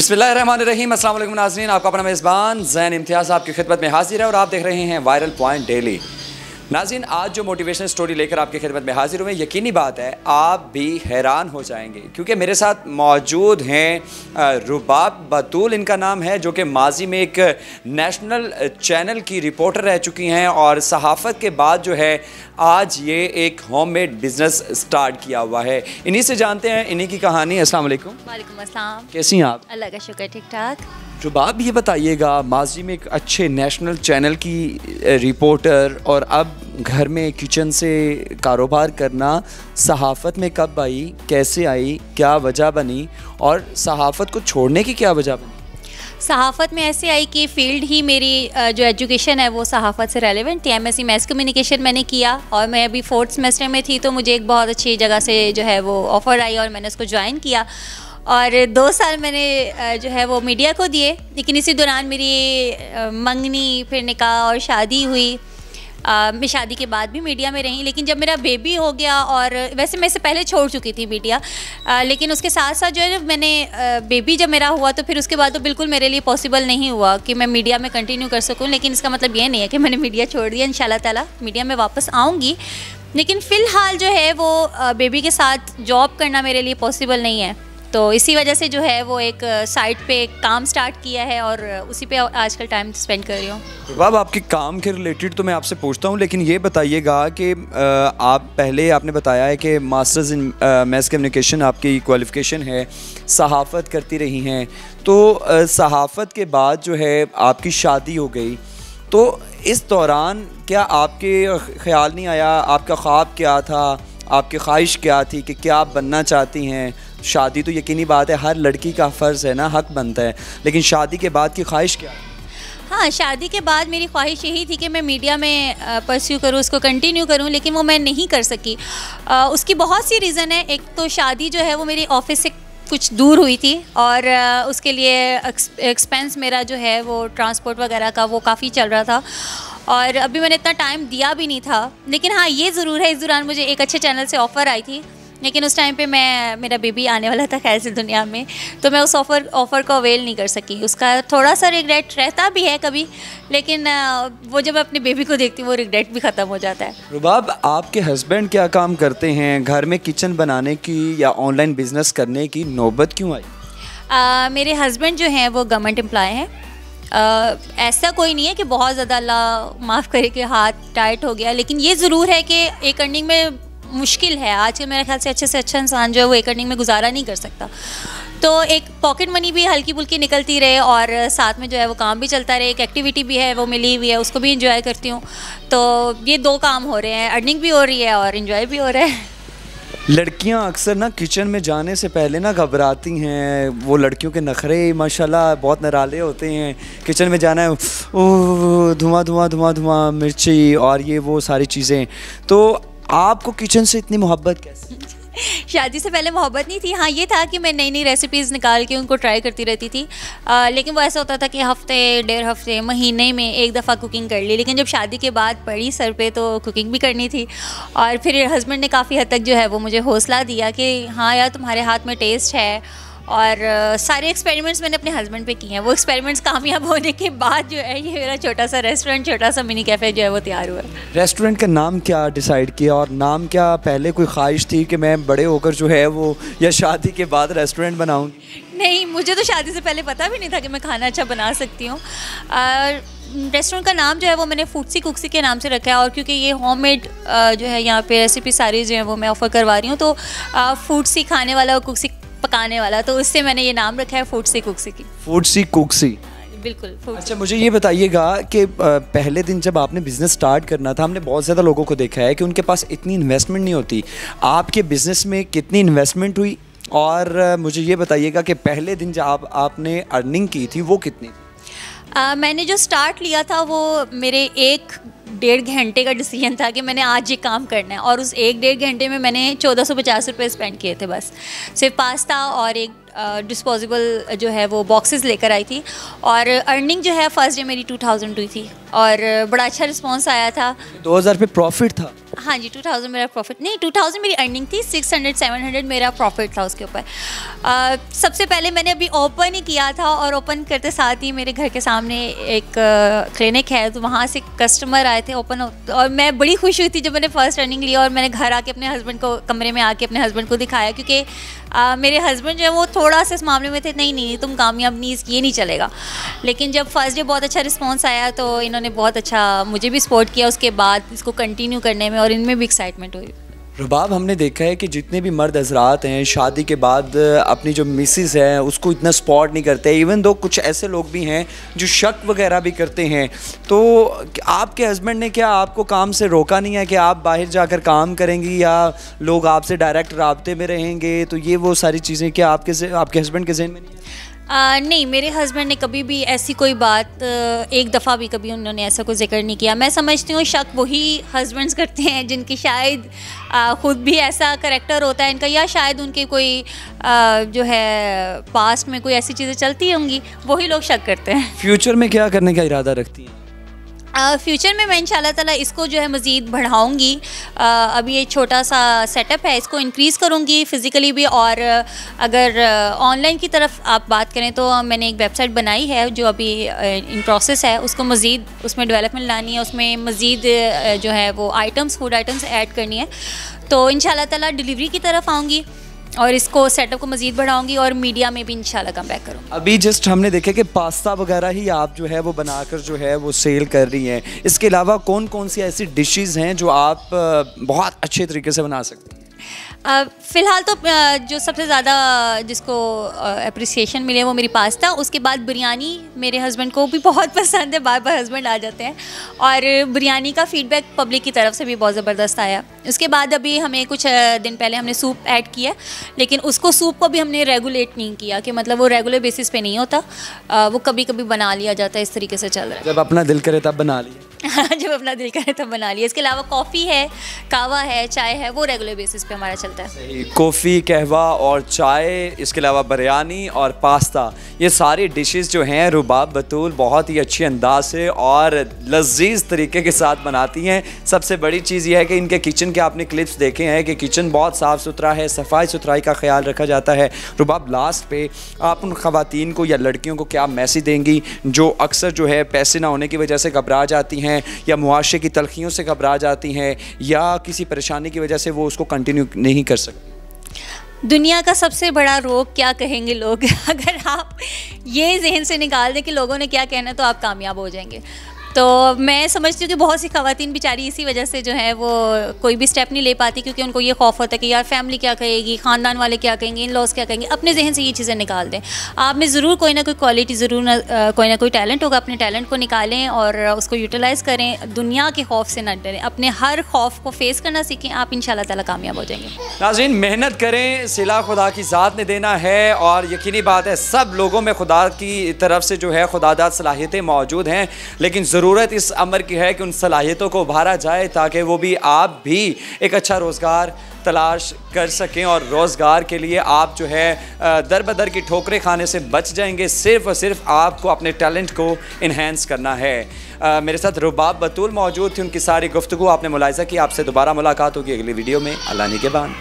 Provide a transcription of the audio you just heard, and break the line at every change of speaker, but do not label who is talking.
बिस्मिल्लाहिर्रहमानिर्रहीम। अस्सलाम वालेकुम नाज़रीन, आपका अपना मेज़बान ज़ैन इम्तियाज़ आपकी खिदमत में हाजिर है और आप देख रहे हैं वायरल पॉइंट डेली। नाज़रीन, आज जो मोटिवेशनल स्टोरी लेकर आपकी खिदमत में हाजिर हुए, यकीनी बात है आप भी हैरान हो जाएंगे क्योंकि मेरे साथ मौजूद हैं रुबाब बतूल इनका नाम है, जो कि माजी में एक नेशनल चैनल की रिपोर्टर रह चुकी हैं और सहाफ़त के बाद जो है आज ये एक होममेड बिज़नेस स्टार्ट किया हुआ है। इन्हीं से जानते हैं इन्हीं की कहानी। अस्सलाम वालेकुम।
वालेकुम अस्सलाम।
कैसी हैं आप?
अल्लाह का शुक्र, ठीक ठाक।
रुबाब, ये बताइएगा, माजी में एक अच्छे नेशनल चैनल की रिपोर्टर और अब घर में किचन से कारोबार करना सहाफ़त में कब आई, कैसे आई, क्या वजह बनी और सहाफ़त को छोड़ने की क्या वजह बनी?
सहाफ़त में ऐसे आई कि फ़ील्ड ही मेरी जो एजुकेशन है वो सहाफ़त से रेलेवेंट थी। एमएससी मैस कम्युनिकेशन मैंने किया और मैं अभी 4th सेमेस्टर में थी, तो मुझे एक बहुत अच्छी जगह से जो है वो ऑफ़र आई और मैंने उसको ज्वाइन किया और 2 साल मैंने जो है वो मीडिया को दिए। लेकिन इसी दौरान मेरी मंगनी, फिर निकाह और शादी हुई। मैं शादी के बाद भी मीडिया में रही, लेकिन जब मेरा बेबी हो गया, और वैसे मैं इससे पहले छोड़ चुकी थी मीडिया, लेकिन उसके साथ साथ जो है मैंने बेबी जब मेरा हुआ तो फिर उसके बाद तो बिल्कुल मेरे लिए पॉसिबल नहीं हुआ कि मैं मीडिया में कंटिन्यू कर सकूं। लेकिन इसका मतलब ये नहीं है कि मैंने मीडिया छोड़ दिया। इंशाल्लाह ताला मीडिया में वापस आऊँगी, लेकिन फ़िलहाल जो है वो बेबी के साथ जॉब करना मेरे लिए पॉसिबल नहीं है। तो इसी वजह से जो है वो एक साइट पे काम स्टार्ट किया है और उसी पे आजकल टाइम स्पेंड कर रही हूँ।
बाब, आपके काम के रिलेटेड तो मैं आपसे पूछता हूँ, लेकिन ये बताइएगा कि आप पहले आपने बताया है कि मास्टर्स इन मैस कम्युनिकेशन आपकी क्वालिफ़िकेशन है, सहाफ़त करती रही हैं, तो सहाफ़त के बाद जो है आपकी शादी हो गई, तो इस दौरान क्या आपके ख़्याल नहीं आया, आपका ख्वाब क्या था, आपकी ख्वाहिश क्या थी कि क्या आप बनना चाहती हैं? शादी तो यकीनी बात है हर लड़की का फ़र्ज़ है ना, हक बनता है, लेकिन शादी के बाद की ख्वाहिश क्या?
हाँ, शादी के बाद मेरी ख्वाहिश यही थी कि मैं मीडिया में परस्यू करूँ, उसको कंटिन्यू करूँ, लेकिन वो मैं नहीं कर सकी। उसकी बहुत सी रीज़न है। एक तो शादी जो है वो मेरी ऑफ़िस से कुछ दूर हुई थी और उसके लिए एक्सपेंस मेरा जो है वो ट्रांसपोर्ट वगैरह का वो काफ़ी चल रहा था और अभी मैंने इतना टाइम दिया भी नहीं था। लेकिन हाँ, ये ज़रूर है, इस दौरान मुझे एक अच्छे चैनल से ऑफ़र आई थी, लेकिन उस टाइम पे मेरा बेबी आने वाला था खैर से दुनिया में, तो मैं उस ऑफ़र को अवेल नहीं कर सकी। उसका थोड़ा सा रिग्रेट रहता भी है कभी, लेकिन वो जब मैं अपने बेबी को देखती हूँ वो रिग्रेट भी ख़त्म हो जाता है।
रुबाब, आपके हस्बैंड क्या काम करते हैं? घर में किचन बनाने की या ऑनलाइन बिज़नेस करने की नौबत क्यों आई?
मेरे हस्बैंड जो हैं वो गवर्नमेंट एम्प्लॉय हैं। ऐसा कोई नहीं है कि बहुत ज़्यादा अल्लाह माफ़ करे कि हाथ टाइट हो गया, लेकिन ये ज़रूर है कि एक अर्निंग में मुश्किल है। आजकल मेरे ख्याल से अच्छा इंसान जो है वो एक अर्निंग में गुजारा नहीं कर सकता, तो एक पॉकेट मनी भी हल्की फुल्की निकलती रहे और साथ में जो है वो काम भी चलता रहे। एक एक्टिविटी भी है वो मिली हुई है, उसको भी इंजॉय करती हूँ। तो ये 2 काम हो रहे हैं, अर्निंग भी हो रही है और इंजॉय भी हो रहा है।
लड़कियां अक्सर ना किचन में जाने से पहले ना घबराती हैं। वो लड़कियों के नखरे माशाल्लाह बहुत निराले होते हैं। किचन में जाना है, ओह धुआं धुआं धुआं धुआं, मिर्ची और ये वो सारी चीज़ें। तो आपको किचन से इतनी मोहब्बत कैसे?
शादी से पहले मोहब्बत नहीं थी। हाँ, ये था कि मैं नई नई रेसिपीज़ निकाल के उनको ट्राई करती रहती थी, लेकिन वो ऐसा होता था कि हफ़्ते 1.5 हफ़्ते महीने में एक दफ़ा कुकिंग कर ली। लेकिन जब शादी के बाद पड़ी सर पे तो कुकिंग भी करनी थी और फिर हस्बैंड ने काफ़ी हद तक जो है वो मुझे हौसला दिया कि हाँ यार, तुम्हारे हाथ में टेस्ट है। और सारे एक्सपेरिमेंट्स मैंने अपने हस्बैंड पे किए हैं। वो एक्सपेरिमेंट्स कामयाब होने के बाद जो है ये मेरा छोटा सा रेस्टोरेंट, छोटा सा मिनी कैफ़े जो है वो तैयार हुआ।
रेस्टोरेंट का नाम क्या डिसाइड किया और नाम क्या पहले कोई ख्वाहिश थी कि मैं बड़े होकर जो है वो या शादी के बाद रेस्टोरेंट बनाऊँगी?
नहीं, मुझे तो शादी से पहले पता भी नहीं था कि मैं खाना अच्छा बना सकती हूँ। रेस्टोरेंट का नाम जो है वो मैंने फूडसी कुक्सी के नाम से रखा है और क्योंकि ये होममेड जो है यहाँ पे रेसिपी सारी जो है वो मैं ऑफ़र करवा रही हूँ, तो फूडसी खाने वाला और कुक्सी पकाने वाला, तो उससे मैंने ये नाम रखा है फूडसी कुक्सी की।
फूडसी कुक्सी,
बिल्कुल।
अच्छा, मुझे ये बताइएगा कि पहले दिन जब आपने बिज़नेस स्टार्ट करना था, हमने बहुत ज़्यादा लोगों को देखा है कि उनके पास इतनी इन्वेस्टमेंट नहीं होती। आपके बिज़नेस में कितनी इन्वेस्टमेंट हुई? और मुझे ये बताइएगा कि पहले दिन जब आपने अर्निंग की थी वो कितनी थी?
मैंने जो स्टार्ट लिया था वो मेरे 1-1.5 घंटे का डिसीजन था कि मैंने आज ये काम करना है, और उस 1-1.5 घंटे में मैंने 1450 रुपये स्पेंड किए थे बस, सिर्फ पास्ता और एक डिस्पोजेबल जो है वो बॉक्सेस लेकर आई थी, और अर्निंग जो है फर्स्ट डे मेरी 2000 हुई थी और बड़ा अच्छा रिस्पांस आया था।
2000 पे प्रॉफिट था?
हाँ जी, 2000 मेरा प्रॉफिट नहीं, 2000 मेरी अर्निंग थी, 600-700 मेरा प्रॉफिट था उसके ऊपर। सबसे पहले मैंने अभी ओपन ही किया था, और ओपन करते साथ ही मेरे घर के सामने एक क्लिनिक है, तो वहाँ से कस्टमर आए थे ओपन, और मैं बड़ी खुश हुई थी जब मैंने फ़र्स्ट अर्निंग लिया, और मैंने घर आके अपने हस्बैंड को, कमरे में आके अपने हस्बैंड को दिखाया, क्योंकि मेरे हस्बैंड जो है वो थोड़ा सा इस मामले में थे, नहीं तुम कामयाब नहीं, ये नहीं चलेगा। लेकिन जब फर्स्ट डे बहुत अच्छा रिस्पांस आया तो इन्होंने बहुत अच्छा मुझे भी सपोर्ट किया उसके बाद इसको कंटिन्यू करने में, और इनमें भी एक्साइटमेंट हुई।
रुबाब, हमने देखा है कि जितने भी मर्द हजरात हैं शादी के बाद अपनी जो मिसेस है उसको इतना सपोर्ट नहीं करते, इवन दो कुछ ऐसे लोग भी हैं जो शक वगैरह भी करते हैं। तो आपके हस्बैंड ने क्या आपको काम से रोका नहीं है कि आप बाहर जाकर काम करेंगी, या लोग आपसे डायरेक्ट राब्ते में रहेंगे? तो ये वो सारी चीज़ें क्या आपके हस्बैंड के जहन में नहीं है?
नहीं, मेरे हस्बैंड ने कभी भी ऐसी कोई बात, एक दफ़ा भी कभी उन्होंने ऐसा कोई जिक्र नहीं किया। मैं समझती हूँ शक वही हस्बैंड्स करते हैं जिनकी शायद ख़ुद भी ऐसा करैक्टर होता है इनका, या शायद उनके कोई जो है पास्ट में कोई ऐसी चीज़ें चलती होंगी, वही लोग शक करते हैं।
फ्यूचर में क्या करने का इरादा रखती हैं?
फ्यूचर में मैं इंशाल्लाह ताला इसको जो है मज़ीद बढ़ाऊँगी। अभी ये छोटा सा सेटअप है, इसको इंक्रीज़ करूँगी फ़िज़िकली भी, और अगर ऑनलाइन की तरफ आप बात करें तो मैंने एक वेबसाइट बनाई है जो अभी इन प्रोसेस है, उसको मज़ीद उसमें डेवलपमेंट लानी है, उसमें मज़ीद जो है वो आइटम्स, फूड आइटम्स ऐड करनी है। तो इंशाल्लाह ताला डिलीवरी की तरफ आऊँगी और इसको सेटअप को मज़ीद बढ़ाऊंगी, और मीडिया में भी इंशाल्लाह कम बैक करूँगी।
अभी जस्ट हमने देखा कि पास्ता वगैरह ही आप जो है वो बनाकर जो है वो सेल कर रही हैं, इसके अलावा कौन कौन सी ऐसी डिशेस हैं जो आप बहुत अच्छे तरीके से बना सकती हैं?
फ़िलहाल तो जो सबसे ज़्यादा जिसको अप्रिसिएशन मिले वो मेरी पास्ता, उसके बाद बिरयानी मेरे हस्बैंड को भी बहुत पसंद है, बार बार हस्बैंड आ जाते हैं, और बिरयानी का फ़ीडबैक पब्लिक की तरफ से भी बहुत ज़बरदस्त आया। उसके बाद अभी हमें कुछ दिन पहले हमने सूप ऐड किया, लेकिन उसको सूप को भी हमने रेगुलेट नहीं किया कि मतलब वो रेगुलर बेसिस पे नहीं होता, वो कभी कभी बना लिया जाता है, इस तरीके से चल रहा है।
जब अपना दिल करे तब बना लिया।
जब अपना दिल करे तब बना लिया। इसके अलावा कॉफ़ी है, कहवा है, चाय है, वो रेगुलर बेसिस पे हमारा चलता है।
कॉफ़ी, कहवा और चाय, इसके अलावा बिरयानी और पास्ता, ये सारी डिशेस जो हैं रुबाब बतूल बहुत ही अच्छे अंदाज से और लजीज तरीके के साथ बनाती हैं। सबसे बड़ी चीज़ ये है कि इनके किचन के आपने क्लिप्स देखे हैं कि किचन बहुत साफ़ सुथरा है, सफाई सुथराई का ख्याल रखा जाता है। रुबाब, लास्ट पे आप उन ख़वातीन को या लड़कियों को क्या मैसेज देंगी जो अक्सर जो है पैसे ना होने की वजह से घबरा जाती हैं, या मुआशरे की तलखियों से घबरा जाती हैं, या किसी परेशानी की वजह से वो उसको कंटिन्यू नहीं कर सकती?
दुनिया का सबसे बड़ा रोग क्या कहेंगे लोग अगर आप ये जहन से निकाल दें कि लोगों ने क्या कहना, तो आप कामयाब हो जाएंगे। तो मैं समझती हूँ कि बहुत सी ख़वातीन बेचारी इसी वजह से जो है वो कोई भी स्टेप नहीं ले पाती, क्योंकि उनको ये खौफ होता है कि यार फैमिली क्या कहेगी, ख़ानदान वाले क्या कहेंगे, इन लॉज क्या कहेंगे। अपने जहन से ये चीज़ें निकाल दें। आप में ज़रूर कोई ना कोई क्वालिटी, ज़रूर कोई ना कोई टैलेंट होगा, अपने टैलेंट को निकालें और उसको यूटिलाइज़ करें। दुनिया के खौफ से न डरें, अपने हर खौफ को फेस करना सीखें, आप इंशाल्लाह ताला कामयाब हो जाएंगे।
नाज़रीन, मेहनत करें, सिला खुदा की ज़ात ने देना है, और यकीनी बात है सब लोगों में खुदा की तरफ से जो है खुदादाद सलाहियतें मौजूद हैं, लेकिन ज़रूरत इस अमर की है कि उन सलाहियतों को उभारा जाए ताकि वो भी आप भी एक अच्छा रोज़गार तलाश कर सकें, और रोज़गार के लिए आप जो है दर बदर की ठोकरें खाने से बच जाएंगे। सिर्फ़ और सिर्फ आपको अपने टैलेंट को इन्हेंस करना है। मेरे साथ रुबाब बतूल मौजूद थी, उनकी सारी गुफ्तगू आपने मुलाहिज़ा की। आपसे दोबारा मुलाकात होगी अगली वीडियो में। अल्लाह निगहबान।